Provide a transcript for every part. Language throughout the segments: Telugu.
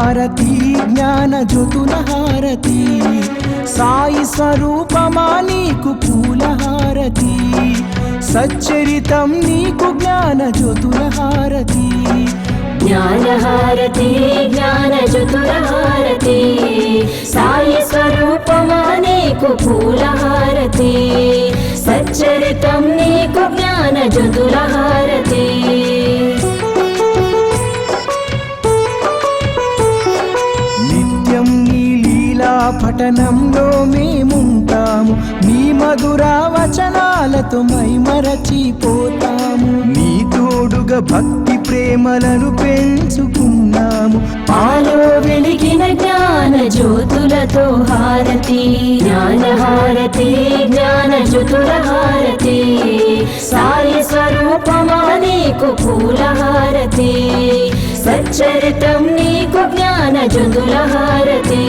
హారతి జ్ఞాన జ్యోతుల హారతి సాయి స్వరూపమా నీకు పూల హారతి సచ్చరితం నీకు జ్ఞాన జ్యోతుల హారతి జ్ఞానహారతి జ్ఞాన జ్యోతుల హారతి సాయి స్వరూపమా నీకు పూల హారతి సచ్చరితం నీకు జ్ఞాన జ్యోతుల హారతి నిత్యం నీ లీలా పఠనంలో మేముంటాము నీ మధుర వచనాలతో మైమరచిపోతాము నీ తోడుగా భక్తి ప్రేమలను పెంచుకున్నాము పాలో వెలిగిన జ్ఞాన జ్యోతులతో హారతి జ్ఞానహారతి జ్ఞాన జ్యోతుల హారతి సాయి స్వరూపమా నీకు పూల హారతి సచ్చరితం నీకు జ్ఞాన జ్యోతుల హారతి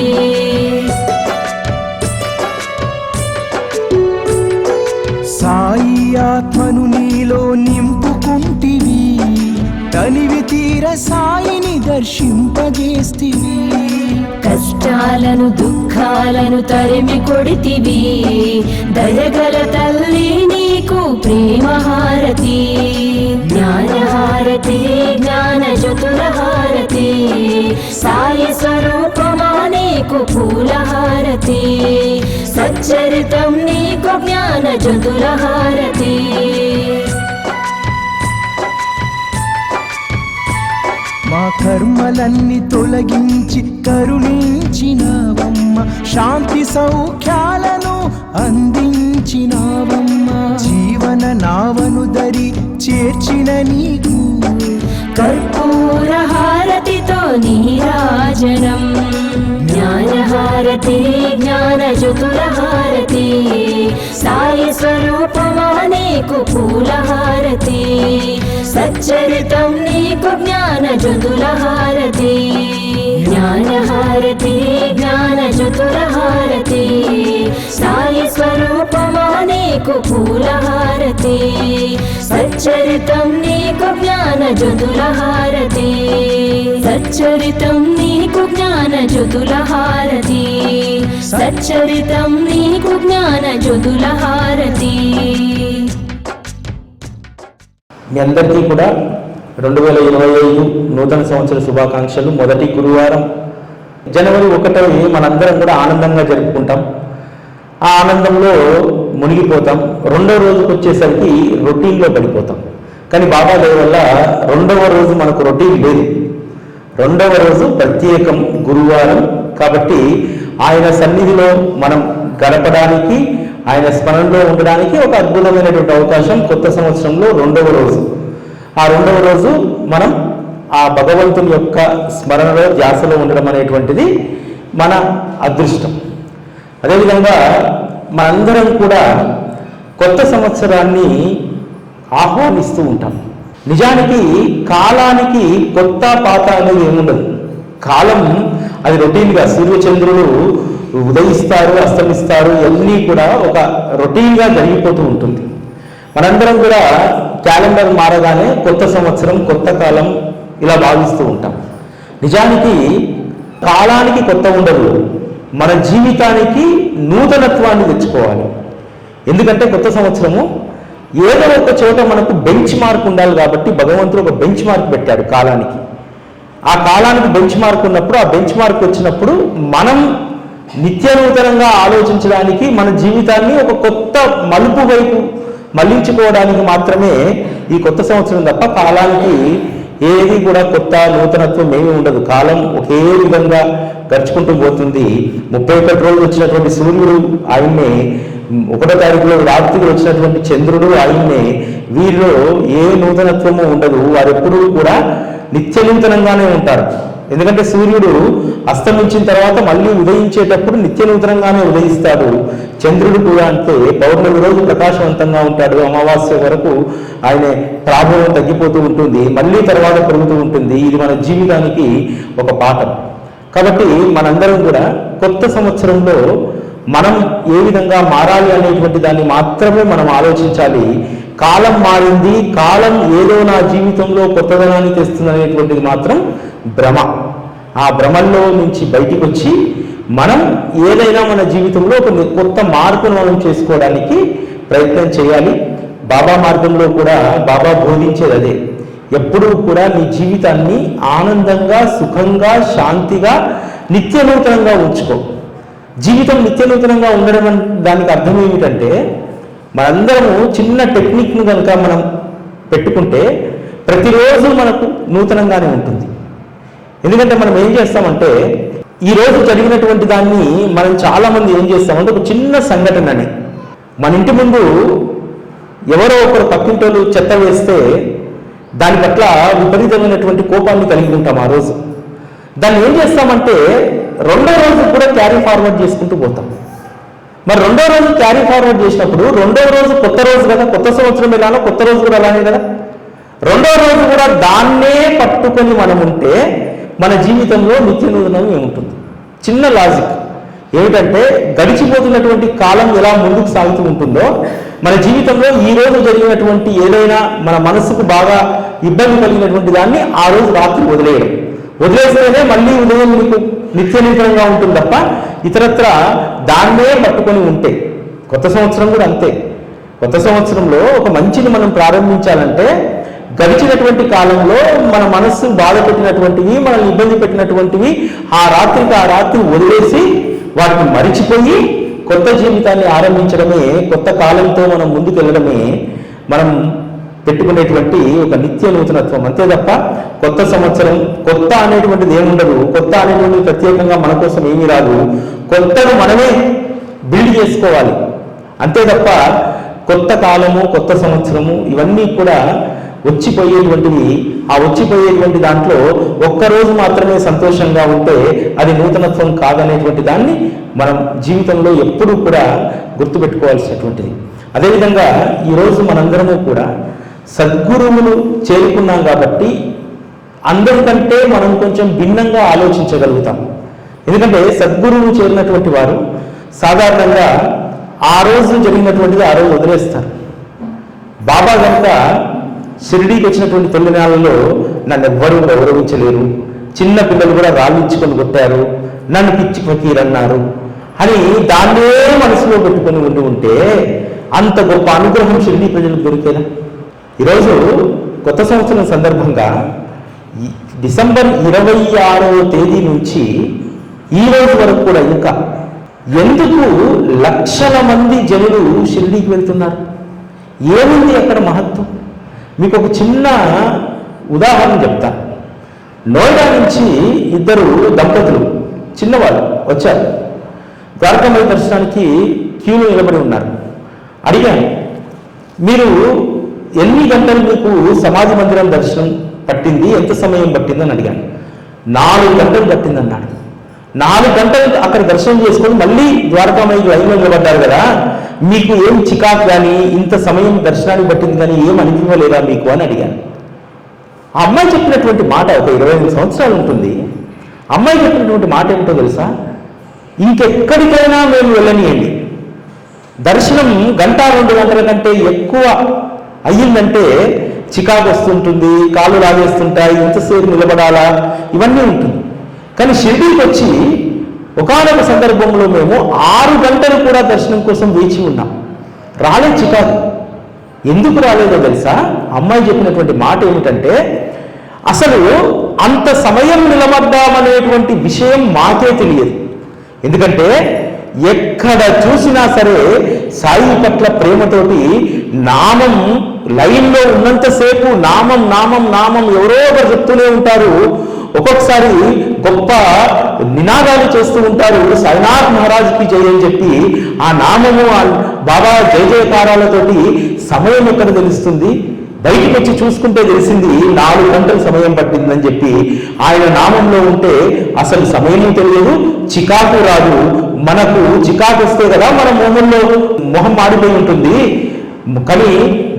సాయి ఆత్మను నీలో నింపుకుంటివి తనివి తీర సాయిని దర్శింపజేస్తివి కష్టాలను దుఃఖాలను తరిమి కొడితివి దయగల తల్లి నీకు ప్రేమ హారతి జ్ఞానహారతి జ్ఞాన జ్యోతుల హారతి సాయి స్వరూపమా నీకు పూల హారతి సచ్చరితం నీకు జ్ఞాన జ్యోతుల హారతి మా కర్మలన్నీ తొలగించి కరుణించినావమ్మ శాంతి సౌఖ్యాలను అందించినావమ్మ జీవన నావను దరి చేర్చిన నీకు కర్పూర హారతితో నీరాజనం జ్ఞానహారతి జ్ఞాన జ్యోతుల హారతి సాయి స్వరూపమా నీకు పూల హారతి సచ్చరితం నీకు జ్ఞాన జ్యోతుల హారతి జ్ఞానహారతి జ్ఞాన జ్యోతుల హారతి సాయి స్వరూపమా నీకు పూల హారతి సచ్చరితం నీకు జ్ఞాన జ్యోతుల హారతి సచ్చరితం నీకు జ్ఞాన జ్యోతుల హారతి సచ్చరితం నీకు జ్ఞాన జ్యోతుల హారతి మీ అందరికీ కూడా 2025 నూతన సంవత్సర శుభాకాంక్షలు. మొదటి గురువారం జనవరి 1 మనందరం కూడా ఆనందంగా జరుపుకుంటాం. ఆ ఆనందంలో మునిగిపోతాం. రెండో రోజుకి వచ్చేసరికి రొటీన్లో పడిపోతాం. కానీ బాబా దయ వల్ల రెండవ రోజు మనకు రొటీన్ లేదు. రెండవ రోజు ప్రత్యేకం గురువారం కాబట్టి ఆయన సన్నిధిలో మనం గడపడానికి ఆయన స్మరణలో ఉండడానికి ఒక అద్భుతమైనటువంటి అవకాశం. కొత్త సంవత్సరంలో రెండవ రోజు, ఆ రెండవ రోజు మనం ఆ భగవంతుని యొక్క స్మరణలో ధ్యాసలో ఉండడం అనేటువంటిది మన అదృష్టం. అదేవిధంగా మనందరం కూడా కొత్త సంవత్సరాన్ని ఆహ్వానిస్తూ ఉంటాం. నిజానికి కాలానికి కొత్త పాత అనేది ఏముండదు. కాలం అది రొటీన్గా సూర్యచంద్రులు ఉదయిస్తారు, అస్తమిస్తారు, ఇవన్నీ కూడా ఒక రొటీన్గా జరిగిపోతూ ఉంటుంది. మనందరం కూడా క్యాలెండర్ మారగానే కొత్త సంవత్సరం, కొత్త కాలం ఇలా భావిస్తూ ఉంటాం. నిజానికి కాలానికి కొత్త ఉండదు, మన జీవితానికి నూతనత్వాన్ని తెచ్చుకోవాలి. ఎందుకంటే కొత్త సంవత్సరము ఏదో ఒక చోట మనకు బెంచ్ మార్క్ ఉండాలి కాబట్టి భగవంతుడు ఒక బెంచ్ మార్క్ పెట్టాడు కాలానికి. ఆ కాలానికి బెంచ్ మార్క్ ఉన్నప్పుడు, ఆ బెంచ్ మార్క్ వచ్చినప్పుడు మనం నిత్యనూతనంగా ఆలోచించడానికి, మన జీవితాన్ని ఒక కొత్త మలుపు వైపు మళ్లించుకోవడానికి మాత్రమే ఈ కొత్త సంవత్సరం తప్ప కాలానికి ఏది కూడా కొత్త నూతనత్వం ఏమీ ఉండదు. కాలం ఒకే విధంగా గడుచుకుంటూ పోతుంది. 31 రోజులు వచ్చినటువంటి సూర్యుడు ఆయన్నే, 1వ తారీఖులో రాత్రికి వచ్చినటువంటి చంద్రుడు ఆయన్నే. వీరిలో ఏ నూతనత్వము ఉండదు. వారెప్పుడూ కూడా నిత్య నూతనంగానే ఉంటారు. ఎందుకంటే సూర్యుడు అస్తమించిన తర్వాత మళ్ళీ ఉదయించేటప్పుడు నిత్య నూతనంగానే ఉదయిస్తాడు. చంద్రుడు కూడా అంతే. పౌర్ణమి రోజు ప్రకాశవంతంగా ఉంటాడు, అమావాస్య వరకు ఆయన ప్రాభవం తగ్గిపోతూ ఉంటుంది, మళ్ళీ తర్వాత పెరుగుతూ ఉంటుంది. ఇది మన జీవితానికి ఒక పాఠం. కాబట్టి మనందరం కూడా కొత్త సంవత్సరంలో మనం ఏ విధంగా మారాలి అనేటువంటి దాన్ని మాత్రమే మనం ఆలోచించాలి. కాలం మారింది, కాలం ఏదో నా జీవితంలో కొత్తదనాన్ని తెస్తుంది అనేటువంటిది మాత్రం భ్రమ. ఆ భ్రమల్లో నుంచి బయటికి వచ్చి మనం ఏదైనా మన జీవితంలో ఒక కొత్త మార్పును మనం చేసుకోవడానికి ప్రయత్నం చేయాలి. బాబా మార్గంలో కూడా బాబా బోధించేది అదే. ఎప్పుడూ కూడా నీ జీవితాన్ని ఆనందంగా, సుఖంగా, శాంతిగా, నిత్యనూతనంగా ఉంచుకో. జీవితం నిత్యనూతనంగా ఉండడం దానికి అర్థం ఏమిటంటే, మనందరము చిన్న టెక్నిక్ను కనుక మనం పెట్టుకుంటే ప్రతిరోజు మనకు నూతనంగానే ఉంటుంది. ఎందుకంటే మనం ఏం చేస్తామంటే, ఈరోజు జరిగినటువంటి దాన్ని మనం చాలామంది ఏం చేస్తామంటే, ఒక చిన్న సంఘటనని మన ఇంటి ముందు ఎవరో ఒకరు పక్కింటోళ్ళు చెత్త వేస్తే దాని పట్ల విపరీతమైనటువంటి కోపాన్ని కలిగి ఉంటాం ఆ రోజు. దాన్ని ఏం చేస్తామంటే రెండో రోజు కూడా క్యారీ ఫార్వర్డ్ చేసుకుంటూ పోతాం. మరి రెండో రోజు క్యారీ ఫార్వర్డ్ చేసినప్పుడు రెండో రోజు కొత్త రోజు కదా, కొత్త సంవత్సరం ఎలానో కొత్త రోజు కూడా అలానే కదా. రెండో రోజు కూడా దాన్నే పట్టుకొని మనం ఉంటే మన జీవితంలో నిత్య నూతనం ఏముంటుంది. చిన్న లాజిక్ ఏమిటంటే, గడిచిపోతున్నటువంటి కాలం ఎలా ముందుకు సాగుతూ ఉంటుందో మన జీవితంలో ఈ రోజు జరిగినటువంటి ఏదైనా మన మనసుకు బాగా ఇబ్బంది కలిగినటువంటి దాన్ని ఆ రోజు రాత్రి వదిలేస్తేనే మళ్ళీ ఉదయం మీకు నిత్య నూతనంగా ఉంటుంది తప్ప ఇతరత్ర దాన్నే పట్టుకొని ఉంటే. కొత్త సంవత్సరం కూడా అంతే. కొత్త సంవత్సరంలో ఒక మంచిని మనం ప్రారంభించాలంటే గడిచినటువంటి కాలంలో మన మనస్సు బాధ పెట్టినటువంటివి, మనల్ని ఇబ్బంది పెట్టినటువంటివి ఆ రాత్రి వదిలేసి వాటిని మరిచిపోయి కొత్త జీవితాన్ని ఆరంభించడమే, కొత్త కాలంతో మనం ముందుకు వెళ్ళడమే మనం పెట్టుకునేటువంటి ఒక నిత్య నూతనత్వం. అంతే తప్ప కొత్త సంవత్సరం కొత్త అనేటువంటిది ఏముండదు. కొత్త అనేటువంటిది ప్రత్యేకంగా మన కోసం ఏమీ రాదు. కొత్తను మనమే బిల్డ్ చేసుకోవాలి. అంతే తప్ప కొత్త కాలము, కొత్త సంవత్సరము ఇవన్నీ కూడా వచ్చిపోయేటువంటివి. ఆ వచ్చిపోయేటువంటి దాంట్లో ఒక్కరోజు మాత్రమే సంతోషంగా ఉంటే అది నూతనత్వం కాదనేటువంటి దాన్ని మనం జీవితంలో ఎప్పుడూ కూడా గుర్తుపెట్టుకోవాల్సినటువంటిది. అదేవిధంగా ఈరోజు మనందరము కూడా సద్గురువులు చేరుకున్నాం కాబట్టి అందరికంటే మనం కొంచెం భిన్నంగా ఆలోచించగలుగుతాం. ఎందుకంటే సద్గురువులు చేరినటువంటి వారు సాధారణంగా ఆ రోజు జరిగినటువంటిది ఆ రోజు వదిలేస్తారు. బాబా కనుక షిరిడీకి వచ్చినటువంటి తొలినాళ్ళలో నన్ను ఎవ్వరూ గౌరవించలేరు, చిన్న పిల్లలు కూడా రాళ్ళించుకొని కొట్టారు, నన్ను పిచ్చి ఫకీర్ అన్నారు అని దాన్నే మనసులో పెట్టుకొని ఉంటే అంత గొప్ప అనుగ్రహం షిరిడీ ప్రజలకు దొరికేదా? ఈరోజు కొత్త సంవత్సరం సందర్భంగా డిసెంబర్ 26వ తేదీ నుంచి ఈ రోజు వరకు కూడా ఇంకా ఎందుకు లక్షల మంది జనులు షిరిడీకి వెళ్తున్నారు? ఏముంది అక్కడ మహత్వం? మీకు ఒక చిన్న ఉదాహరణ చెప్తా. నోయిడా నుంచి ఇద్దరు దంపతులు చిన్నవాళ్ళు వచ్చారు. ద్వారకామాయి దర్శనానికి క్యూలో నిలబడి ఉన్నారు. అడిగాను, మీరు ఎన్ని గంటలు మీకు సమాధి మందిరం దర్శనం పట్టింది, ఎంత సమయం పట్టిందని అడిగాను. 4 గంటలు పట్టిందన్నాడు. 4 గంటలు అక్కడ దర్శనం చేసుకొని మళ్ళీ ద్వారకామాయికి లైన్లో నిలబడ్డారు కదా, మీకు ఏం చికాకు కానీ ఇంత సమయం దర్శనానికి పట్టింది కానీ ఏం అనిపించలేదా మీకు అని అడిగాను. ఆ అమ్మాయి చెప్పినటువంటి మాట, ఒక 25 సంవత్సరాలు ఉంటుంది. అమ్మాయి చెప్పినటువంటి మాట ఏమిటో తెలుసా? ఇంకెక్కడికైనా మేము వెళ్ళనియండి, దర్శనం 1-2 గంటల కంటే ఎక్కువ అయ్యిందంటే చికాకు వస్తుంటుంది, కాళ్ళు లాగేస్తుంటాయి, ఇంతసేపు నిలబడాలా, ఇవన్నీ ఉంటుంది. కానీ షిరిడీకి వచ్చి ఒకానొక సందర్భంలో మేము 6 గంటలు కూడా దర్శనం కోసం వేచి ఉన్నాం. రాలేదు చికాకు. ఎందుకు రాలేదో తెలుసా? అమ్మాయి చెప్పినటువంటి మాట ఏమిటంటే, అసలు అంత సమయం నిలబడ్డామనేటువంటి విషయం మాకే తెలియదు. ఎందుకంటే ఎక్కడ చూసినా సరే సాయి పట్ల ప్రేమతోటి నామం లైన్లో ఉన్నంతసేపు నామం నామం నామం ఎవరో ఒకరు చెప్తూనే ఉంటారు. ఒక్కొక్కసారి గొప్ప నినాదాలు చేస్తూ ఉంటారు, సాయినాథ్ మహారాజ్కి జై అని చెప్పి. ఆ నామము బాబా జయ జయకారాలతోటి సమయం ఎక్కడ తెలుస్తుంది? బయటికి వచ్చి చూసుకుంటే తెలిసింది 4 గంటలు సమయం పట్టిందని చెప్పి. ఆయన నామంలో ఉంటే అసలు సమయం తెలియదు, చికాకు రాదు. మనకు చికాకు వస్తే కదా మన మొహం మాడిపోయి ఉంటుంది. కానీ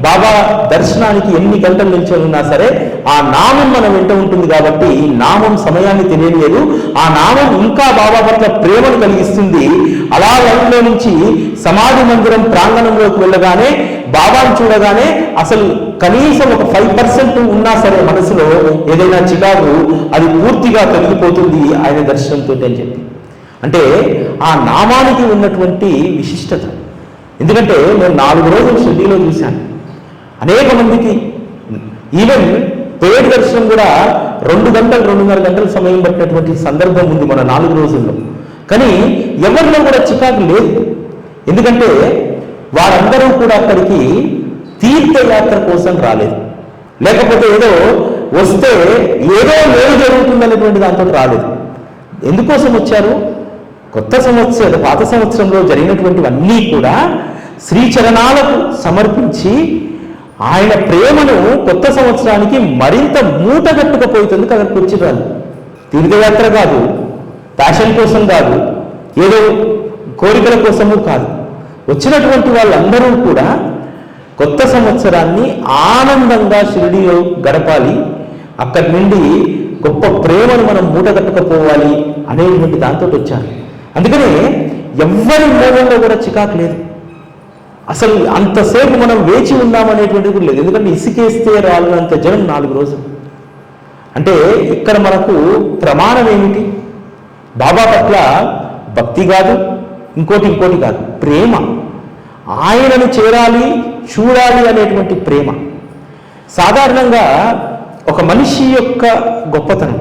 బాబా దర్శనానికి ఎన్ని గంటలు నిల్చొని ఉన్నా సరే ఆ నామం మన వెంట ఉంటుంది కాబట్టి నామం సమయాన్ని తెలియలేదు. ఆ నామం ఇంకా బాబా పట్ల ప్రేమను కలిగిస్తుంది. అలా లైన్లో నుంచి సమాధి మందిరం ప్రాంగణంలోకి వెళ్ళగానే బాబాను చూడగానే అసలు కనీసం ఒక 5% ఉన్నా సరే మనసులో ఏదైనా చికాకు అది పూర్తిగా తొలగిపోతుంది ఆయన దర్శనంతో అని చెప్పి. అంటే ఆ నామానికి ఉన్నటువంటి విశిష్టత. ఎందుకంటే నేను 4 రోజులు షిర్డీలో చూశాను. అనేక మందికి ఈవెన్ పేరు దర్శనం కూడా 2 గంటలు 2.5 గంటల సమయం పట్టినటువంటి సందర్భం ఉంది మన 4 రోజుల్లో. కానీ ఎవరిలో కూడా చికాకు లేదు. ఎందుకంటే వారందరూ కూడా అక్కడికి తీర్థయాత్ర కోసం రాలేదు, లేకపోతే ఏదో వస్తే ఏదో మేలు జరుగుతుందనేటువంటి దాంతో రాలేదు. ఎందుకోసం వచ్చారు? కొత్త సంవత్సరం పాత సంవత్సరంలో జరిగినటువంటివన్నీ కూడా శ్రీచరణాలకు సమర్పించి ఆయన ప్రేమను కొత్త సంవత్సరానికి మరింత మూటగట్టుకపోతుంది అక్కడికి వచ్చిరాలు. తీర్థయాత్ర కాదు, ప్యాషన్ కోసం కాదు, ఏదో కోరికల కోసము కాదు. వచ్చినటువంటి వాళ్ళందరూ కూడా కొత్త సంవత్సరాన్ని ఆనందంగా షిరిడీలో గడపాలి, అక్కడి నుండి గొప్ప ప్రేమను మనం మూటగట్టుకపోవాలి అనేటువంటి దాంతో వచ్చారు. అందుకనే ఎవ్వరి మూలంలో కూడా చికాకు లేదు. అసలు అంతసేపు మనం వేచి ఉన్నామనేటువంటిది కూడా లేదు. ఎందుకంటే ఇసుకేస్తే రాలినంత జనం 4 రోజులు. అంటే ఇక్కడ మనకు ప్రమాణం ఏమిటి? బాబా పట్ల భక్తి కాదు, ఇంకోటి కాదు, ప్రేమ. ఆయనను చేరాలి, చూడాలి అనేటువంటి ప్రేమ. సాధారణంగా ఒక మనిషి యొక్క గొప్పతనం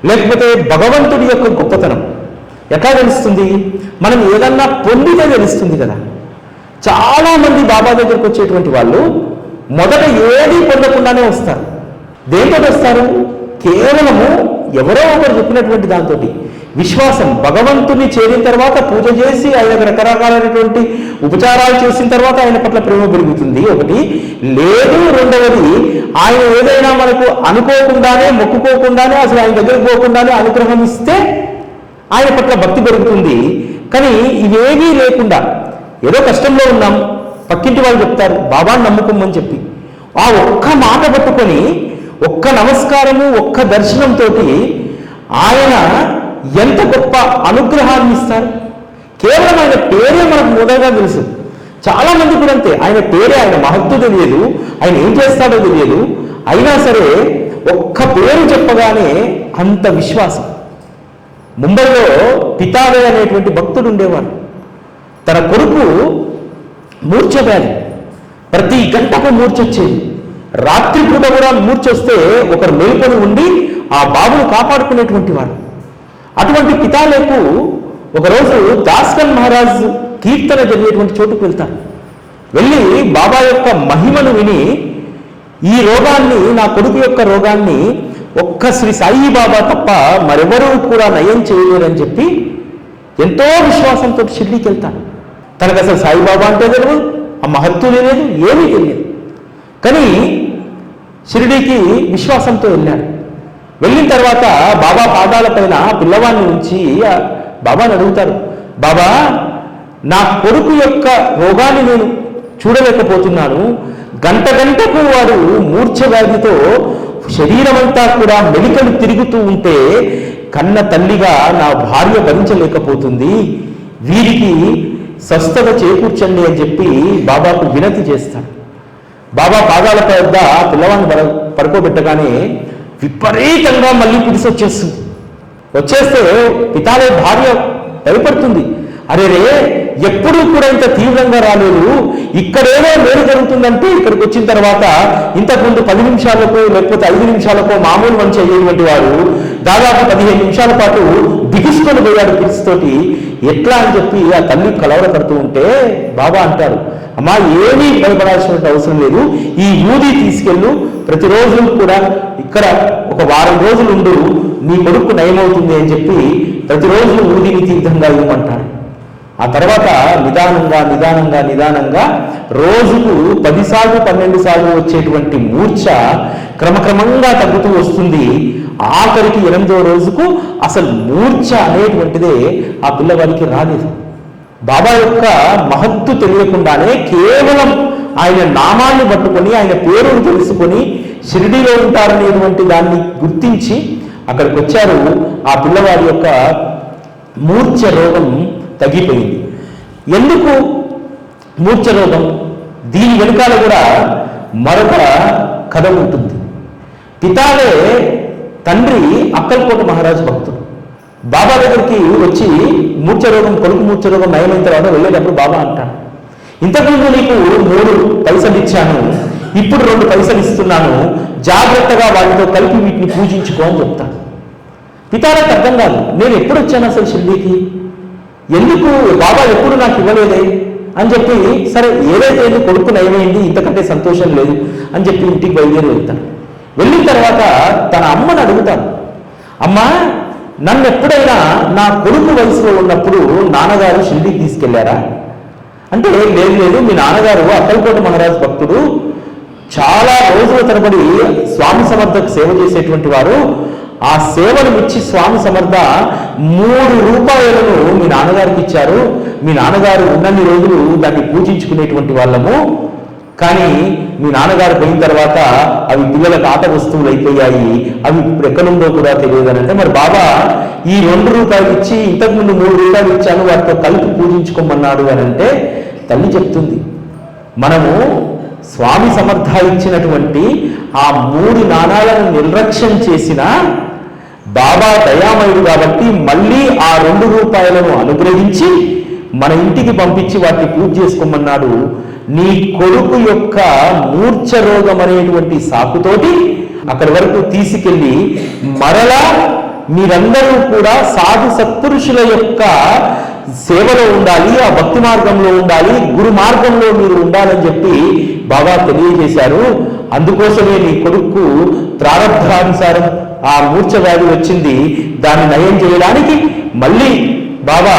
లేకపోతే భగవంతుడి యొక్క గొప్పతనం ఎట్లా తెలుస్తుంది? మనం ఏదన్నా పొందితే తెలుస్తుంది కదా. చాలామంది బాబా దగ్గరకు వచ్చేటువంటి వాళ్ళు మొదట ఏది పొందకుండానే వస్తారు. దేంతో వస్తారు? కేవలము ఎవరో ఒకరు చెప్పినటువంటి దాంతో విశ్వాసం. భగవంతుని చేరిన తర్వాత పూజ చేసి ఆయన రకరకాలైనటువంటి ఉపచారాలు చేసిన తర్వాత ఆయన పట్ల ప్రేమ పెరుగుతుంది ఒకటి. లేదు రెండవది, ఆయన ఏదైనా మనకు అనుకోకుండానే మొక్కుకోకుండానే అసలు ఆయన దగ్గరకు పోకుండానే అనుగ్రహం ఇస్తే ఆయన పట్ల భక్తి పెరుగుతుంది. కానీ ఇవేవీ లేకుండా ఏదో కష్టంలో ఉన్నాం, పక్కింటి వాళ్ళు చెప్తారు బాబాను నమ్ముకోమని చెప్పి ఆ ఒక్క మాట పట్టుకొని ఒక్క నమస్కారము ఒక్క దర్శనంతో ఆయన ఎంత గొప్ప అనుగ్రహాన్ని ఇస్తారు. కేవలం ఆయన పేరే మనకు మొదలుగా తెలుసు. చాలా మంది కూడా అంతే, ఆయన పేరే, ఆయన మహత్తు తెలియదు, ఆయన ఏం చేస్తాడో తెలియదు. అయినా సరే ఒక్క పేరు చెప్పగానే అంత విశ్వాసం. ముంబైలో పితావే అనేటువంటి భక్తుడు ఉండేవాడు. తన కొడుకు మూర్ఛవ్యాధి, ప్రతి గంటకు మూర్చొచ్చేది. రాత్రిపూట కూడా మూర్చొస్తే ఒకరు మేల్కొని ఉండి ఆ బాబును కాపాడుకునేటువంటి వాడు. అటువంటి పితాలకు ఒకరోజు దాస్కన్ మహారాజ్ కీర్తన జరిగేటువంటి చోటుకు వెళ్తారు. వెళ్ళి బాబా యొక్క మహిమను విని ఈ రోగాన్ని, నా కొడుకు యొక్క రోగాన్ని ఒక్క శ్రీ సాయి బాబా తప్ప మరెవరూ కూడా నయం చేయలేరని చెప్పి ఎంతో విశ్వాసంతో షిర్డీకి వెళ్తాడు. తనకు అసలు సాయిబాబా అంటే తెలియదు, ఆ మహత్తు తెలియదు, ఏమీ తెలియదు. కానీ షిర్డీకి విశ్వాసంతో వెళ్ళాడు. వెళ్ళిన తర్వాత బాబా పాదాలపైన పిల్లవాడిని ఉంచి బాబాని అడుగుతారు, బాబా నా కొడుకు యొక్క రోగాన్ని నేను చూడలేకపోతున్నాను, గంటకు వాడు మూర్ఛ వ్యాధితో శరీరమంతా కూడా మెలికలు తిరుగుతూ ఉంటే కన్న తల్లిగా నా భార్య భరించలేకపోతుంది, వీరికి స్వస్థత చేకూర్చండి అని చెప్పి బాబాకు వినతి చేస్తాడు. బాబా పాదాల వద్ద పిల్లవాడిని పడుకోబెట్టగానే విపరీతంగా మళ్ళీ పిడిసొచ్చేస్తుంది. వచ్చేస్తే పితాలే భార్య భయపడుతుంది. అరే ఎప్పుడూ కూడా ఇంత తీవ్రంగా రాలేదు, ఇక్కడేదో మేలు జరుగుతుందంటే ఇక్కడికి వచ్చిన తర్వాత ఇంతకుముందు 10 నిమిషాలకు లేకపోతే 5 నిమిషాలకో మామూలు మనిషి అయ్యేటువంటి వాడు దాదాపు 15 నిమిషాల పాటు బిగుసుకొని పోయాడు పిడిస్తోటి. ఎట్లా అని చెప్పి ఆ తల్లి కలవరపడుతూ ఉంటే బాబా అంటారు, అమ్మా ఏమీ భయపడాల్సిన అవసరం లేదు, ఈ ఊది తీసుకెళ్ళు, ప్రతిరోజు కూడా ఇక్కడ ఒక వారం రోజులు ఉండు, నీ కొడుకు నయమవుతుంది అని చెప్పి ప్రతిరోజు ఊదిని తీర్థంగా ఇవ్వమంటాడు. ఆ తర్వాత నిదానంగా రోజుకు 10 సార్లు 12 సార్లు వచ్చేటువంటి మూర్ఛ క్రమక్రమంగా తగ్గుతూ వస్తుంది. ఆఖరికి 8వ రోజుకు అసలు మూర్ఛ అనేటువంటిదే ఆ పిల్లవాడికి రాలేదు. బాబా యొక్క మహత్తు తెలియకుండానే కేవలం ఆయన నామాన్ని పట్టుకొని ఆయన పేరును తెలుసుకొని షిరిడీలో ఉంటారనేటువంటి దాన్ని గుర్తించి అక్కడికి వచ్చారు. ఆ పిల్లవాడి యొక్క మూర్ఛ రోగం తగ్గిపోయింది. ఎందుకు మూర్ఛ రోగం? దీని వెనుకాల కూడా మరొక కథ ఉంటుంది. పితాలే తండ్రి అక్కల్కోట మహారాజు భక్తుడు. బాబా దగ్గరికి వచ్చి కొడుకు మూర్ఛ రోగం నయమైన తర్వాత వెళ్ళేటప్పుడు బాబా అంటాడు, ఇంతకుముందు నీకు 3 పైసలు ఇచ్చాను, ఇప్పుడు 2 పైసలు ఇస్తున్నాను, జాగ్రత్తగా వాటితో కలిపి వీటిని పూజించుకో అని చెప్తాను. పితాలకు అర్థం కాదు, నేను ఎప్పుడు వచ్చాను అసలు షిర్డీకి, ఎందుకు బాబా ఎప్పుడు నాకు ఇవ్వలేదే అని చెప్పి, సరే ఏదైతే కొడుకు నయమైంది, ఇంతకంటే సంతోషం లేదు అని చెప్పి ఇంటికి బయలుదేరి వెళ్తాను. వెళ్ళిన తర్వాత తన అమ్మని అడుగుతాను, అమ్మా నన్ను ఎప్పుడైనా నా కొడుకు వయసులో ఉన్నప్పుడు నాన్నగారు షిర్డీకి తీసుకెళ్లారా అంటే, లేదు మీ నాన్నగారు అక్కల్కోట మహారాజ్ భక్తుడు, చాలా రోజుల తరబడి స్వామి సమర్థకు సేవ చేసేటువంటి వారు, ఆ సేవను ఇచ్చి స్వామి సమర్థ 3 రూపాయలను మీ నాన్నగారికి ఇచ్చారు, మీ నాన్నగారు ఉన్నన్ని రోజులు దాన్ని పూజించుకునేటువంటి వాళ్ళము, కానీ మీ నాన్నగారు పోయిన తర్వాత అవి పిల్లలకు ఆట వస్తువులు అయిపోయాయి, అవి ఇప్పుడు ఎక్కడుందో కూడా తెలియదు అని అంటే, మరి బాబా ఈ 2 రూపాయలు ఇచ్చి ఇంతకుముందు 3 రూపాయలు ఇచ్చాను, వాటితో కలిపి పూజించుకోమన్నాడు అని అంటే, తల్లి చెప్తుంది, మనము స్వామి సమర్థ ఇచ్చినటువంటి ఆ 3 నాణాలను నిర్లక్ష్యం చేసిన బాబా దయామయుడు కాబట్టి మళ్ళీ ఆ 2 రూపాయలను అనుగ్రహించి మన ఇంటికి పంపించి వాటిని పూజ చేసుకోమన్నాడు. నీ కొడుకు యొక్క మూర్ఛ రోగం అనేటువంటి సాకుతోటి అక్కడి వరకు తీసుకెళ్ళి మరలా మీరందరూ కూడా సాధు సత్పురుషుల యొక్క సేవలో ఉండాలి, ఆ భక్తి మార్గంలో ఉండాలి, గురు మార్గంలో మీరు ఉండాలని చెప్పి బాబా తెలియజేశారు. అందుకోసమే నీ కొడుకు ప్రారంభానుసారం ఆ మూర్ఛ వ్యాధి వచ్చింది, దాన్ని నయం చేయడానికి మళ్ళీ బాబా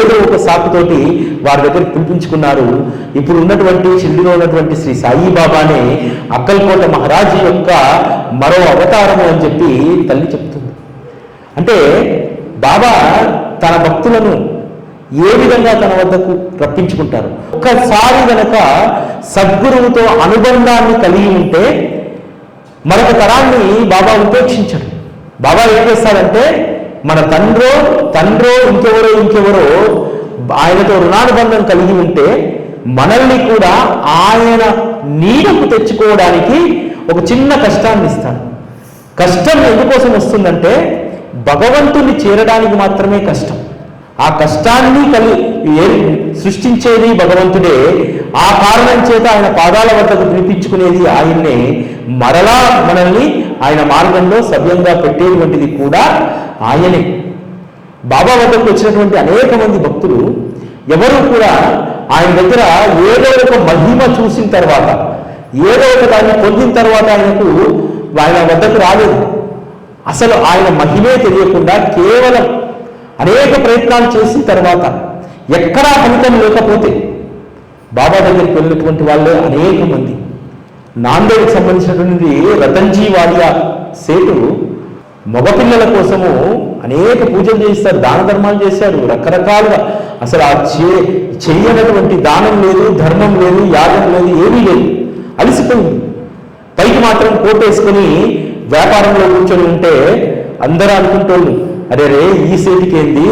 ఏదో ఒక సాకుతోటి వారి దగ్గరికి పిలిపించుకున్నారు. ఇప్పుడు ఉన్నటువంటి షిర్డీలో ఉన్నటువంటి శ్రీ సాయిబాబానే అక్కల్కోట మహారాజు యొక్క మరో అవతారము అని చెప్పి తల్లి చెప్తుంది. అంటే బాబా తన భక్తులను ఏ విధంగా తన వద్దకు రప్పించుకుంటారు. ఒక్కసారి గనక సద్గురువుతో అనుబంధాన్ని కలిగి ఉంటే మరొక తరాన్ని బాబా ఉపేక్షించడు. బాబా ఏం చేస్తాడంటే, మన తండ్రో ఇంకెవరో ఆయనతో రుణానుబంధం కలిగి ఉంటే మనల్ని కూడా ఆయన నీడకు తెచ్చుకోవడానికి ఒక చిన్న కష్టాన్ని ఇస్తాడు. కష్టం ఎందుకోసం వస్తుందంటే, భగవంతుని చేరడానికి మాత్రమే కష్టం. ఆ కష్టాన్ని సృష్టించేది భగవంతుడే. ఆ కారణం చేత ఆయన పాదాల వద్దకు పిలిపించుకునేది ఆయన్నే. మరలా మనల్ని ఆయన మార్గంలో సవ్యంగా పెట్టేటువంటిది కూడా ఆయనే. బాబా వద్దకు వచ్చినటువంటి అనేక మంది భక్తులు ఎవరు కూడా ఆయన దగ్గర ఏదో ఒక మహిమ చూసిన తర్వాత, ఏదో ఒక దాన్ని పొందిన తర్వాత ఆయన వద్దకు రాలేదు. అసలు ఆయన మహిమే తెలియకుండా కేవలం అనేక ప్రయత్నాలు చేసిన తర్వాత ఎక్కడా ఫలితం లేకపోతే బాబా దగ్గరికి వెళ్ళినటువంటి వాళ్ళే అనేక మంది. నాందేడ్కి సంబంధించినటువంటి రతన్జీ వాడియా సేటు మగపిల్లల కోసము అనేక పూజలు చేస్తారు, దాన ధర్మాలు చేశారు, రకరకాలుగా. అసలు ఆ చెయ్యనటువంటి దానం లేదు, ధర్మం లేదు, యాగం లేదు, ఏమీ లేదు. అలసిపోయింది. పైకి మాత్రం కోటేసుకొని వ్యాపారంలో కూర్చొని ఉంటే అందరూ అనుకుంటోళ్ళు, అరే ఈ సేటికేంది,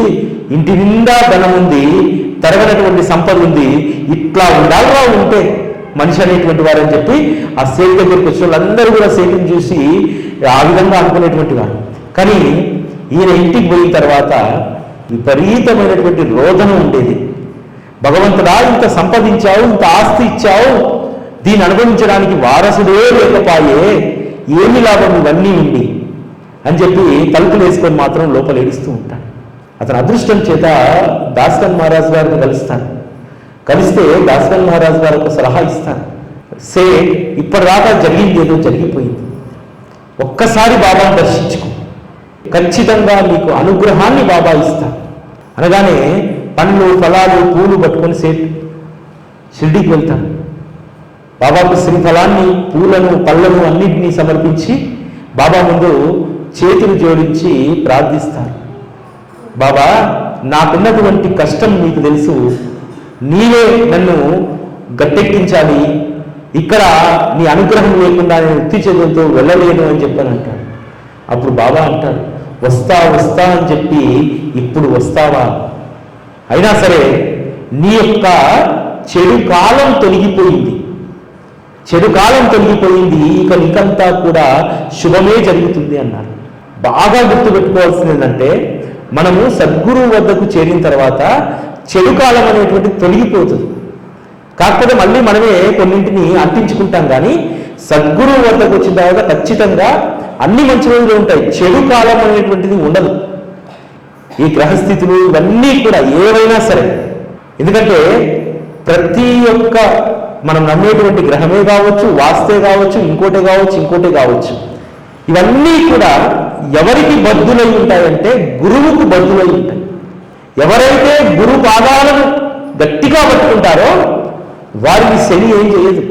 ఇంటి నిండా ధనం ఉంది, తరగనటువంటి సంపద ఉంది, ఇట్లా ఉండాలిగా ఉంటే మనిషి అనేటువంటి వారని చెప్పి ఆ సేటు దగ్గరికి వచ్చిన వాళ్ళందరూ కూడా సేటుని చూసి ఆ విధంగా అనుకునేటువంటి వారు. కానీ ఈయన ఇంటికి పోయిన తర్వాత విపరీతమైనటువంటి రోదన ఉండేది. భగవంతుడా, ఇంత సంపాదించావు, ఇంత ఆస్తి ఇచ్చావు, దీన్ని అనుభవించడానికి వారసుడే లేకపోయే, ఏమి లాభం ఇవన్నీ ఉండి అని చెప్పి తలుపులు వేసుకొని మాత్రం లోపల ఏడుస్తూ ఉంటాడు. అతని అదృష్టం చేత దాస్గన్ మహారాజ్ గారిని కలిస్తే దాస్గన్ మహారాజ్ గారు ఒక సలహా ఇస్తారు. ఇప్పటిదాకా జరిగింది ఏదో జరిగిపోయింది, ఒక్కసారి బాబాను దర్శించుకో, ఖచ్చితంగా నీకు అనుగ్రహాన్ని బాబా ఇస్తాడు అనగానే పండ్లు ఫలాలు పూలు పట్టుకొని షిర్డీకి వెళ్తాడు. బాబాకు శ్రీఫలాన్ని, పూలను, పళ్ళను అన్నింటినీ సమర్పించి బాబా ముందు చేతులు జోడించి ప్రార్థిస్తారు. బాబా, నాకున్నటువంటి కష్టం నీకు తెలుసు, నీవే నన్ను గట్టెక్కించాలి, ఇక్కడ నీ అనుగ్రహం లేకుండా నేను ఉత్తి చేతులతో వెళ్ళలేను అని చెప్పని అంటాడు. అప్పుడు బాబా అంటాడు, వస్తా అని చెప్పి ఇప్పుడు వస్తావా? అయినా సరే నీ యొక్క చెడు కాలం తొలగిపోయింది, చెడు కాలం తొలగిపోయింది, ఇక నీకంతా కూడా శుభమే జరుగుతుంది అన్నారు. బాగా గుర్తుపెట్టుకోవాల్సింది ఏంటంటే, మనము సద్గురువు వద్దకు చేరిన తర్వాత చెడు కాలం అనేటువంటి తొలగిపోతుంది. కాకపోతే మళ్ళీ మనమే కొన్నింటిని అంటించుకుంటాం, కానీ సద్గురువు వద్దకు వచ్చిన తర్వాత ఖచ్చితంగా అన్ని మంచి రోజులు ఉంటాయి, చెడు కాలం అనేటువంటిది ఉండదు. ఈ గ్రహస్థితులు ఇవన్నీ కూడా ఏవైనా సరే, ఎందుకంటే ప్రతి ఒక్క మనం నమ్మేటువంటి గ్రహమే కావచ్చు, వాస్తే కావచ్చు, ఇంకోటే కావచ్చు, ఇవన్నీ కూడా ఎవరికి బద్దులై ఉంటాయంటే గురువుకు బద్దులై ఉంటాయి. ఎవరైతే గురు పాదాలను గట్టిగా పట్టుకుంటారో వారికి శని ఏం చేయదు,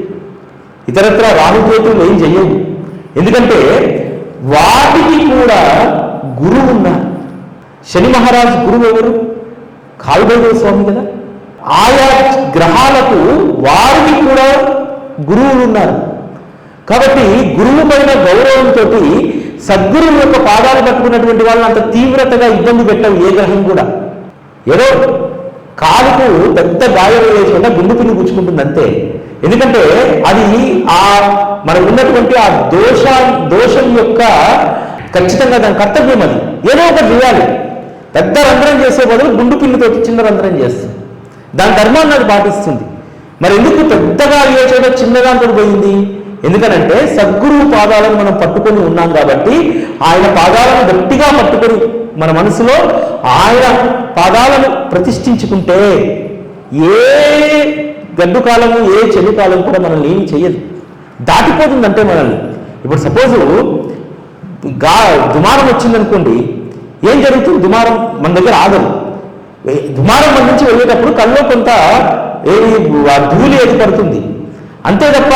ఇతరత్ర రాహుకేతులు ఏం చేయవు. ఎందుకంటే వాటికి కూడా గురువు ఉన్నారు. శని మహారాజు గురువు ఎవరు? కాళభైరవ స్వామి కదా. ఆయా గ్రహాలకు వారికి కూడా గురువులు ఉన్నారు. కాబట్టి గురువు పైన గౌరవంతో సద్గురువు యొక్క పాదాలు పట్టుకున్నటువంటి వాళ్ళని అంత తీవ్రతగా ఇబ్బంది పెట్టవు ఏ గ్రహం కూడా. ఏదో కాలుకు పెద్ద గాయం వేయకుండా గుండు పిల్లి గుచ్చుకుంటుంది అంతే. ఎందుకంటే అది ఆ మనకు ఉన్నటువంటి ఆ దోషం యొక్క ఖచ్చితంగా దాని కర్తవ్యం. అది ఏదో ఒకటి చేయాలి. పెద్ద రంధ్రం చేసే బదులు గుండు పిల్లితోటి చిన్న రంధ్రం చేస్తుంది. దాని ధర్మాన్ని అది పాటిస్తుంది. మరి ఎందుకు పెద్దగా అయ్యేటో చిన్నదాంతో పోయింది? ఎందుకనంటే సద్గురువు పాదాలను మనం పట్టుకొని ఉన్నాం కాబట్టి, ఆయన పాదాలను గట్టిగా పట్టుకొని మన మనసులో ఆయన పాదాలను ప్రతిష్ఠించుకుంటే ఏ గడ్డు కాలము ఏ చెడు కాలం కూడా మనల్ని ఏమి చెయ్యదు, దాటిపోతుందంటే మనల్ని. ఇప్పుడు సపోజు దుమారం వచ్చిందనుకోండి, ఏం జరుగుతుంది? దుమారం మన దగ్గర ఆగదు. దుమారం మన నుంచి వెళ్ళేటప్పుడు కల్లో కొంత ధూళి ఏర్పడుతుంది అంతే తప్ప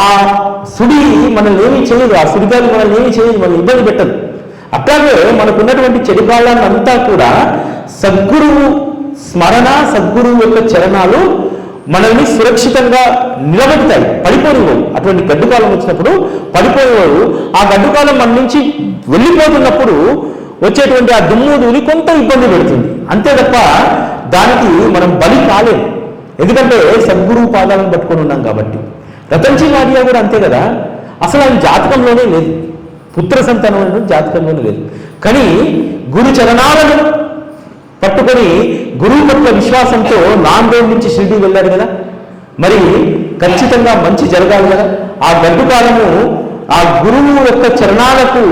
ఆ సుడి మనల్ని ఏమీ చేయదు, ఆ సుడిగాలి మనల్ని ఏమీ చేయదు, మనల్ని ఇబ్బంది పెట్టదు. అట్లాగే మనకున్నటువంటి చెడు కాలాన్ని అంతా కూడా సద్గురువు స్మరణ, సద్గురువు యొక్క చరణాలు మనల్ని సురక్షితంగా నిలబెడతాయి, పడిపోనివ్వవు. అటువంటి గడ్డుకాలం వచ్చినప్పుడు పడిపోయేవాడు. ఆ గడ్డుకాలం మన నుంచి వెళ్ళిపోతున్నప్పుడు వచ్చేటువంటి ఆ దుమ్ము ధూళి కొంత ఇబ్బంది పెడుతుంది అంతే తప్ప దానికి మనం బలి కాలేము. ఎందుకంటే సద్గురువు పాదాలను పట్టుకొని ఉన్నాం కాబట్టి. రతన్జీ వాడియా కూడా అంతే కదా. అసలు ఆయన జాతకంలోనే లేదు, పుత్ర సంతానం అనేది జాతకంలోనే లేదు. కానీ గురు చరణాలను పట్టుకొని గురువు పట్ల విశ్వాసంతో నాందేడ్ నుంచి షిరిడీ వెళ్ళాడు కదా. మరి ఖచ్చితంగా మంచి జరగాలి కదా. ఆ గడ్డు కాలము ఆ గురువు యొక్క చరణాలకు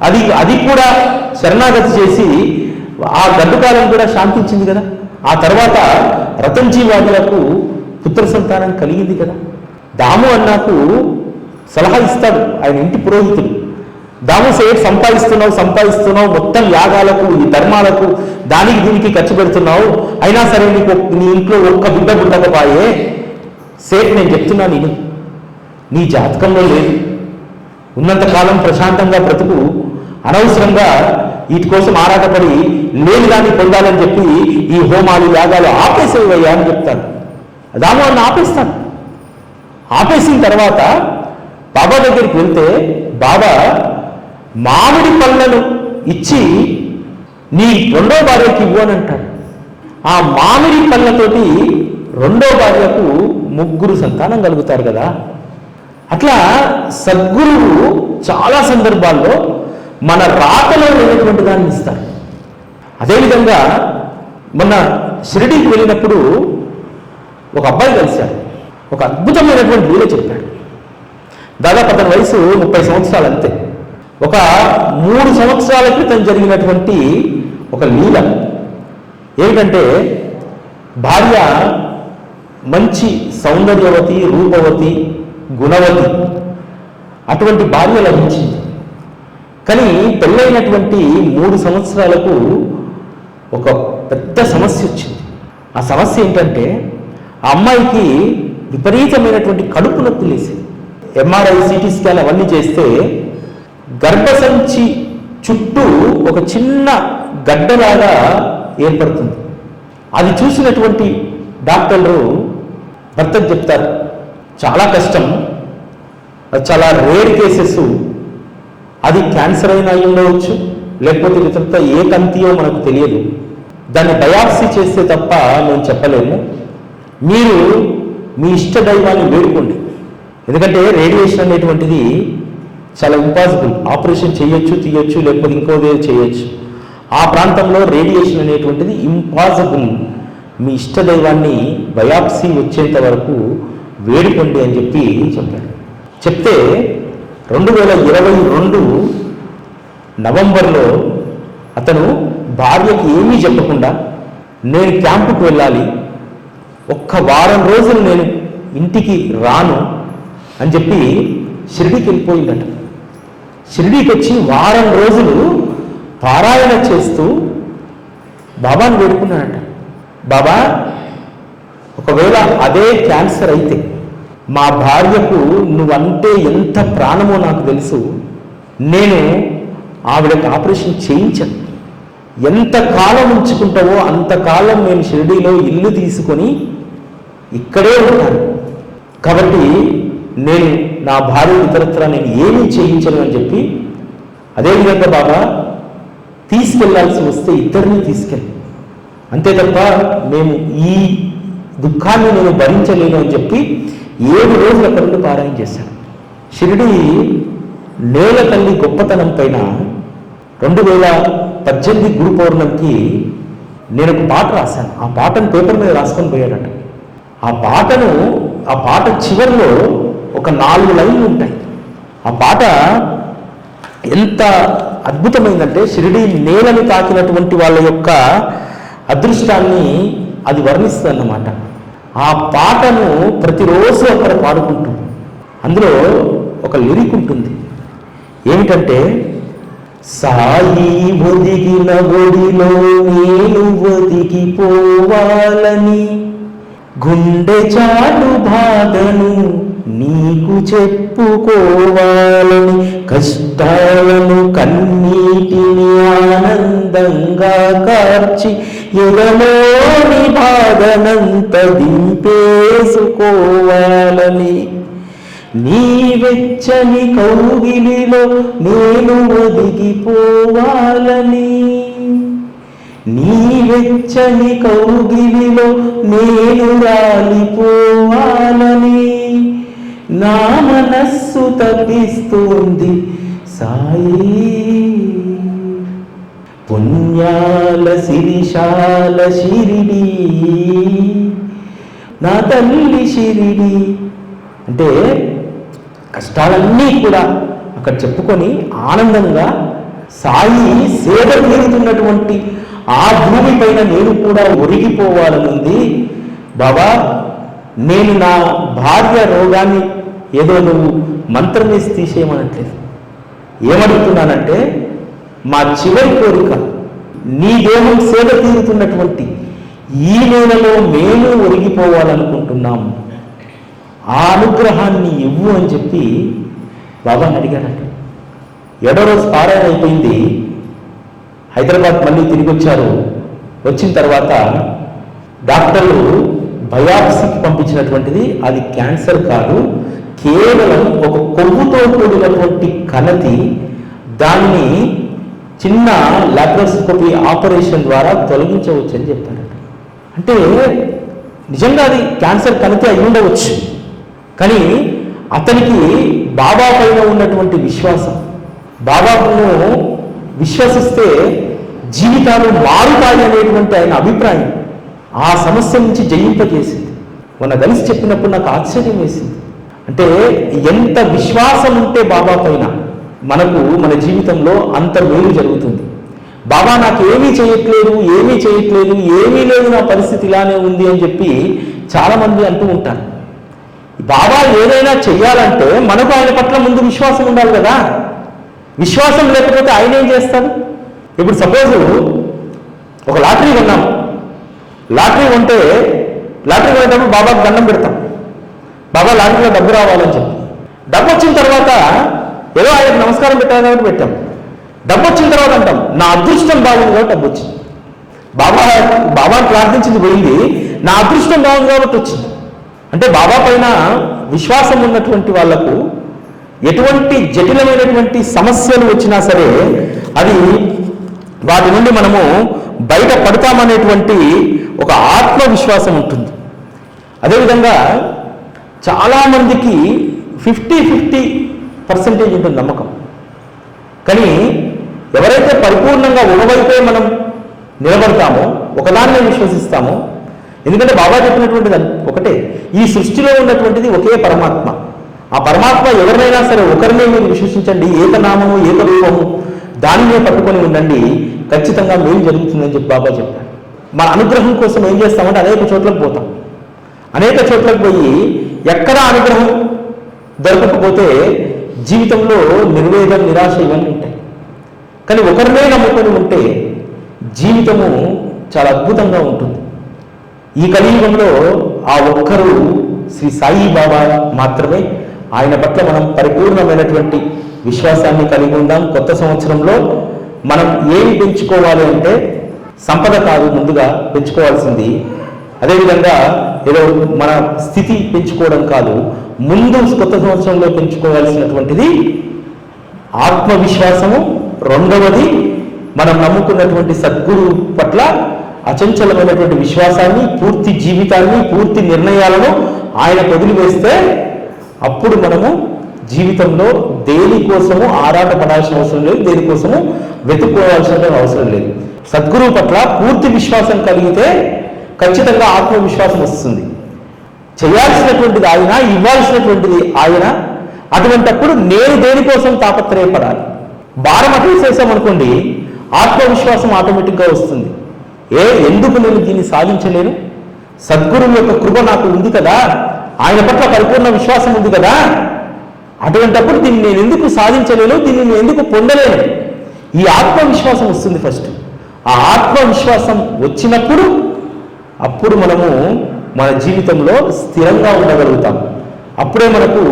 అది కూడా శరణాగతి చేసి ఆ గడ్డు కాలం కూడా శాంతించింది కదా. ఆ తర్వాత రతన్జీ వాదులకు పుత్ర సంతానం కలిగింది కదా. దాము అన్నాకు సలహా ఇస్తాడు ఆయన ఇంటి పురోహితుడు. దాము సేట్ సంపాదిస్తున్నావు మొత్తం యాగాలకు, ఈ ధర్మాలకు, దానికి దీనికి ఖర్చు పెడుతున్నావు, అయినా సరే నీ ఇంట్లో ఒక్క బిడ్డ పుట్టకపోయే. సేట్ నేను చెప్తున్నా, నీ జాతకంలో లేదు. ఉన్నంతకాలం ప్రశాంతంగా బ్రతుకు, అనవసరంగా వీటి కోసం ఆరాటపడి లేని దాన్ని పొందాలని చెప్పి ఈ హోమాలు యాగాలు ఆపేసేవయ్యా అని చెప్తాను. దాము అన్న ఆపేస్తాను. ఆపేసిన తర్వాత బాబా దగ్గరికి వెళ్తే బాబా మామిడి పళ్ళను ఇచ్చి నీ రెండో భార్యకి ఇవ్వు అని అంటాడు. ఆ మామిడి పళ్ళతోటి రెండో భార్యకు 3 సంతానం కలుగుతారు కదా. అట్లా సద్గురువు చాలా సందర్భాల్లో మన రాతలో లేనటువంటి దాన్ని ఇస్తారు. అదేవిధంగా మొన్న షిరిడీకి వెళ్ళినప్పుడు ఒక అబ్బాయి కలిశాడు. ఒక అద్భుతమైనటువంటి లీల చెప్పాడు. దాదాపు అతని వయసు 30 సంవత్సరాలు అంతే. ఒక 3 సంవత్సరాల క్రితం జరిగినటువంటి ఒక లీల ఏమిటంటే, భార్య మంచి సౌందర్యవతి, రూపవతి, గుణవతి, అటువంటి భార్య లభించింది. కానీ పెళ్ళైనటువంటి 3 సంవత్సరాలకు ఒక పెద్ద సమస్య వచ్చింది. ఆ సమస్య ఏంటంటే, ఆ అమ్మాయికి విపరీతమైనటువంటి కడుపు నొప్పి లేసింది. ఎంఆర్ఐ, సిటీ స్కాన్ అవన్నీ చేస్తే గర్భసంచి చుట్టూ ఒక చిన్న గడ్డలాగా ఏర్పడుతుంది. అది చూసినటువంటి డాక్టర్లు భర్తకు చెప్తారు, చాలా కష్టం, అది చాలా రేర్ కేసెస్, అది క్యాన్సర్ అయినా ఉండవచ్చు, లేకపోతే ఇతరత ఏ కంతియో మనకు తెలియదు, దాన్ని బయాప్సీ చేస్తే తప్ప మేము చెప్పలేము, మీరు మీ ఇష్ట దైవాన్ని వేడుకోండి, ఎందుకంటే రేడియేషన్ అనేటువంటిది చాలా ఇంపాసిబుల్. ఆపరేషన్ చేయొచ్చు, తీయొచ్చు, లేకపోతే ఇంకోదే చేయొచ్చు. ఆ ప్రాంతంలో రేడియేషన్ అనేటువంటిది ఇంపాసిబుల్. మీ ఇష్టదైవాన్ని బయాప్సీ వచ్చేంత వరకు వేడుకోండి అని చెప్పి చెప్పారు. చెప్తే 2022 నవంబర్లో అతను భార్యకి ఏమీ చెప్పకుండా నేను క్యాంపుకు వెళ్ళాలి, ఒక్క వారం రోజులు నేను ఇంటికి రాను అని చెప్పి షిరిడీకి వెళ్ళిపోయిందట. షిరిడీకి వచ్చి వారం రోజులు పారాయణ చేస్తూ బాబాను వేడుకున్నాడట. బాబా, ఒకవేళ అదే క్యాన్సర్ అయితే మా భార్యకు నువ్వంటే ఎంత ప్రాణమో నాకు తెలుసు, నేను ఆవిడకి ఆపరేషన్ చేయించను. ఎంత కాలం ఉంచుకుంటావో అంతకాలం నేను షిరిడీలో ఇల్లు తీసుకొని ఇక్కడే ఉంటాను. కాబట్టి నేను నా భార్య ఇతరత్ర నేను ఏమీ చేయించను అని చెప్పి, అదేవిధంగా బాబా తీసుకెళ్లాల్సి వస్తే ఇద్దరిని తీసుకెళ్ళి, అంతే తప్ప మేము ఈ దుఃఖాన్ని నేను భరించలేను అని చెప్పి 7 రోజులు అక్కడ నుండి పారాయణ చేశాను. షిరిడి నేల తల్లి గొప్పతనం పైన 2018 గురు పౌర్ణమికి నేను ఒక పాట రాశాను. ఆ పాటను పేపర్ మీద రాసుకొని పోయాడట. ఆ పాట చివరిలో ఒక 4 లైన్లు ఉంటాయి. ఆ పాట ఎంత అద్భుతమైందంటే షిరిడి నేలను తాకినటువంటి వాళ్ళ యొక్క అదృష్టాన్ని అది వర్ణిస్తుంది అన్నమాట. ఆ పాటను ప్రతిరోజు అక్కడ పాడుకుంటూ అందులో ఒక లిరిక్ ఉంటుంది. ఏమిటంటే, సాయి ఒదిగిన ఒడిలో నేను ఒదిగిపోవాలని, గుండె చాటు బాధను నీకు చెప్పుకోవాలని, కష్టాలను కన్నీటిని ఆనందంగా కార్చి ఎదలోని బాధనంత దింపేసుకోవాలని, నీ వెచ్చని కౌగిలిలో నేను ఒదిగిపోవాలని, నీ వెచ్చని కౌగిలిలో నేను రాలిపోవాలని నా మనస్సు తప్పిస్తుంది సాయి. పుణ్యాల శిరిశాల షిరిడి నా తల్లి షిరిడి అంటే కష్టాలన్నీ కూడా అక్కడ చెప్పుకొని ఆనందంగా సాయి సేవ తీరుతున్నటువంటి ఆ భూమి పైన నేను కూడా ఒరిగిపోవాలనుంది బాబా. నేను నా భార్య రోగాన్ని ఏదో నువ్వు మంత్రం వేసి తీసేయమనట్లేదు. ఏమడుగుతున్నానంటే, మా చివరి కోరిక నీ దేహం సేవ తీరుతున్నటువంటి ఈ నేలలో మేము ఒరిగిపోవాలనుకుంటున్నాము, ఆ అనుగ్రహాన్ని ఇవ్వు అని చెప్పి బాబాని అడిగానంట. 7వ రోజు పారాయణ అయిపోయింది. హైదరాబాద్ మళ్ళీ తిరిగి వచ్చారు. వచ్చిన తర్వాత డాక్టర్లు బయాప్సీకి పంపించినటువంటిది అది క్యాన్సర్ కాదు, కేవలం ఒక కొవ్వుతో కూడినటువంటి కణతి, దాన్ని చిన్న లాప్రోస్కోపీ ఆపరేషన్ ద్వారా తొలగించవచ్చు అని చెప్పారట. అంటే నిజంగా అది క్యాన్సర్ కణతి అయి ఉండవచ్చు, కానీ అతనికి బాబా పైన ఉన్నటువంటి విశ్వాసం, బాబాను విశ్వసిస్తే జీవితాలు మారుతాయి అనేటువంటి ఆయన అభిప్రాయం ఆ సమస్య నుంచి జయింపజేసింది. మొన్న కలిసి చెప్పినప్పుడు నాకు ఆశ్చర్యం వేసింది. అంటే ఎంత విశ్వాసం ఉంటే బాబా పైన మనకు మన జీవితంలో అంత మేలు జరుగుతుంది. బాబా నాకు ఏమీ చేయట్లేదు, ఏమీ లేదు, నా పరిస్థితి ఇలానే ఉంది అని చెప్పి చాలామంది అంటూ ఉంటారు. బాబా ఏదైనా చెయ్యాలంటే మనకు ఆయన పట్ల ముందు విశ్వాసం ఉండాలి కదా. విశ్వాసం లేకపోతే ఆయన ఏం చేస్తాడు? ఇప్పుడు సపోజ్ ఒక లాటరీ కొన్నాం, లాటరీ కొనేటప్పుడు బాబాకు దండం పెడతాం, బాబా లాటరీలో డబ్బు రావాలని చెప్పి. డబ్బు వచ్చిన తర్వాత ఏదో ఆయనకు నమస్కారం పెట్టాలి కాబట్టి పెట్టాం. డబ్బు వచ్చిన తర్వాత అంటాం నా అదృష్టం బాగుంది కాబట్టి డబ్బు వచ్చింది. బాబాను ప్రార్థించింది పోయింది, నా అదృష్టం బాగుంది కాబట్టి వచ్చింది. అంటే బాబా పైన విశ్వాసం ఉన్నటువంటి వాళ్లకు ఎటువంటి జటిలమైనటువంటి సమస్యలు వచ్చినా సరే అది వాటి నుండి మనము బయట పడతామనేటువంటి ఒక ఆత్మవిశ్వాసం ఉంటుంది. అదేవిధంగా చాలామందికి 50% ఉంటుంది నమ్మకం. కానీ ఎవరైతే పరిపూర్ణంగా ఒకవైపే మనం నిలబడతామో, ఒకదాన్నే విశ్వసిస్తామో, ఎందుకంటే బాబా చెప్పినటువంటిది ఒకటే, ఈ సృష్టిలో ఉన్నటువంటిది ఒకే పరమాత్మ. ఆ పరమాత్మ ఎవరినైనా సరే ఒకరినే మీరు విశ్వసించండి, ఏకనామము ఏకరూపము దానినే పట్టుకొని ఉండండి, ఖచ్చితంగా మేలు జరుగుతుందని చెప్పి బాబా చెప్పారు. మన అనుగ్రహం కోసం ఏం చేస్తామంటే అనేక చోట్లకు పోతాం. అనేక చోట్లకు పోయి ఎక్కడ అనుగ్రహం దొరకకపోతే జీవితంలో నిర్వేదం, నిరాశ ఇవన్నీ ఉంటాయి. కానీ ఒకరినే నమ్ముకొని ఉంటే జీవితము చాలా అద్భుతంగా ఉంటుంది. ఈ కలియుగంలో ఆ ఒక్కరు శ్రీ సాయి బాబా మాత్రమే. ఆయన పట్ల మనం పరిపూర్ణమైనటువంటి విశ్వాసాన్ని కలిగి ఉందాం. కొత్త సంవత్సరంలో మనం ఏమి పెంచుకోవాలి అంటే సంపద కాదు ముందుగా పెంచుకోవాల్సింది, అదేవిధంగా ఏదో మన స్థితి పెంచుకోవడం కాదు, ముందు కొత్త సంవత్సరంలో పెంచుకోవాల్సినటువంటిది ఆత్మవిశ్వాసము. రెండవది మనం నమ్ముకున్నటువంటి సద్గురు పట్ల అచంచలమైనటువంటి విశ్వాసాన్ని, పూర్తి జీవితాన్ని, పూర్తి నిర్ణయాలను ఆయన వదిలివేస్తే అప్పుడు మనము జీవితంలో దేనికోసము ఆరాటపడాల్సిన అవసరం లేదు, దేనికోసము వెతుక్కోవాల్సిన అవసరం లేదు. సద్గురువు పట్ల పూర్తి విశ్వాసం కలిగితే ఖచ్చితంగా ఆత్మవిశ్వాసం వస్తుంది. చేయాల్సినటువంటిది ఆయన, ఇవ్వాల్సినటువంటిది ఆయన. అటువంటప్పుడు నేను దేనికోసం తాపత్రయపడాలి. భారం అటు చేసామనుకోండి, ఆత్మవిశ్వాసం ఆటోమేటిక్గా వస్తుంది. ఎందుకు నేను దీన్ని సాధించలేను, సద్గురువు యొక్క కృప నాకు ఉంది కదా, ఆయన పట్ల పరిపూర్ణ విశ్వాసం ఉంది కదా, అటువంటప్పుడు దీన్ని నేను ఎందుకు సాధించలేను, దీన్ని నేను ఎందుకు పొందలేను, ఈ ఆత్మవిశ్వాసం వస్తుంది ఫస్ట్. ఆ ఆత్మవిశ్వాసం వచ్చినప్పుడు అప్పుడు మనము మన జీవితంలో స్థిరంగా ఉండగలుగుతాం. అప్పుడే మనకు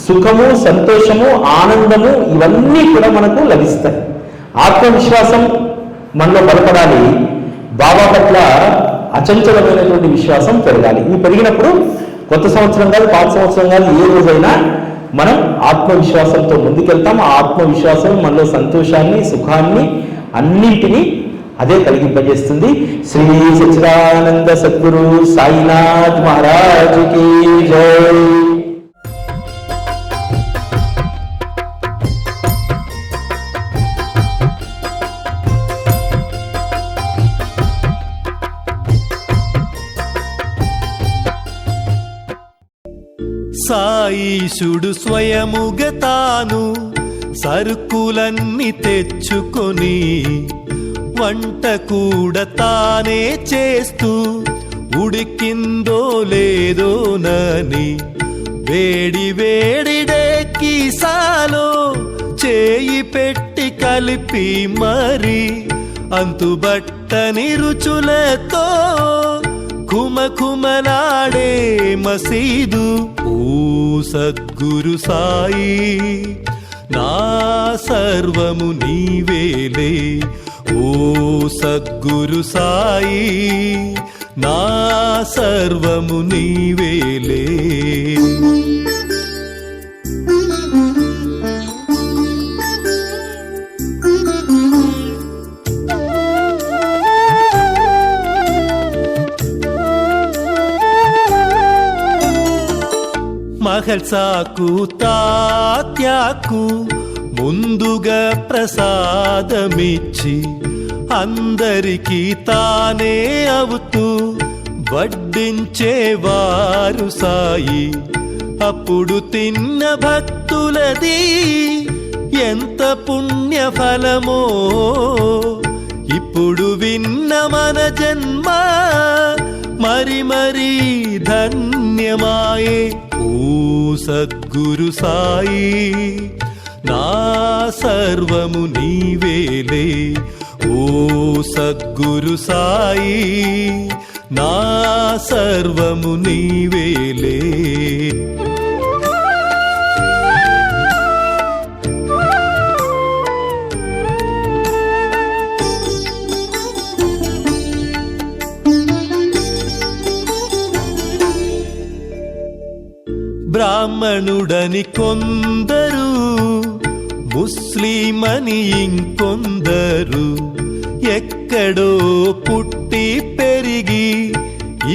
సుఖము, సంతోషము, ఆనందము ఇవన్నీ కూడా మనకు లభిస్తాయి. ఆత్మవిశ్వాసం మనలో బలపడాలి. బాబా పట్ల అచంచలమైనటువంటి విశ్వాసం పెరగాలి. ఇవి పెరిగినప్పుడు కొత్త సంవత్సరం కాదు, పాత సంవత్సరం కాదు, ఏ రోజైనా మనం ఆత్మవిశ్వాసంతో ముందుకెళ్తాం. ఆ ఆత్మవిశ్వాసం మనలో సంతోషాన్ని, సుఖాన్ని అన్నింటినీ అదే కలిగింపజేస్తుంది. శ్రీ సచ్చిదానంద సద్గురు సాయినాథ్ మహారాజ్ కీ జై. సాయీశుడు స్వయముగా తాను సరుకులన్నీ తెచ్చుకొని వంట కూడా తానే చేస్తూ ఉడికిందో లేదోనని వేడి వేడిడెక్కిసాలో చేయి పెట్టి కలిపి మరి అంతుబట్టని రుచులతో కుమకుమలాడే మసీదు. ఓ సద్గురు సాయి నా సర్వము నీవేలే, ఓ సద్గురు సాయి నా సర్వము నీవేలే. మహల్సాకు తాత్యాకు ముందుగా ప్రసాదమిచ్చి అందరికీ తానే అవుతూ వడ్డించేవారు సాయి. అప్పుడు తిన్న భక్తులది ఎంత పుణ్య ఫలమో, ఇప్పుడు విన్న మన జన్మ మరి మరి ధన్యమాయే. ఓ సద్గురు సాయి నా సర్వము నీవేలే, ఓ సద్గురు సాయి నా సర్వము నీవేలే. బ్రాహ్మణుడని కొందరు, ముస్లిమని ఇంకొందరు, ఎక్కడో పుట్టి పెరిగి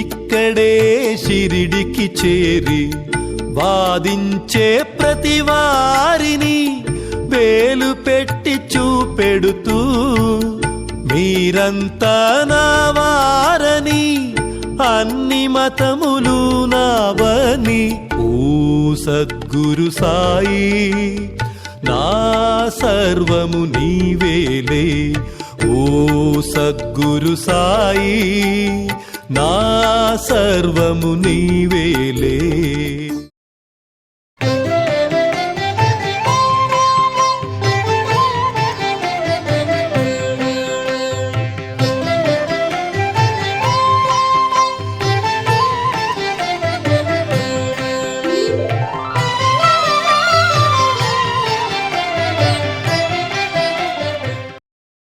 ఇక్కడే షిరిడికి చేరి వాదించే ప్రతి వారిని వేలు పెట్టి చూపెడుతూ మీరంతా నా వారని అన్ని మతములు నావని ఓ సద్గురు సాయి నా సర్వము నీవేలే ఓ సద్గురు సాయి నా సర్వము నీవేలే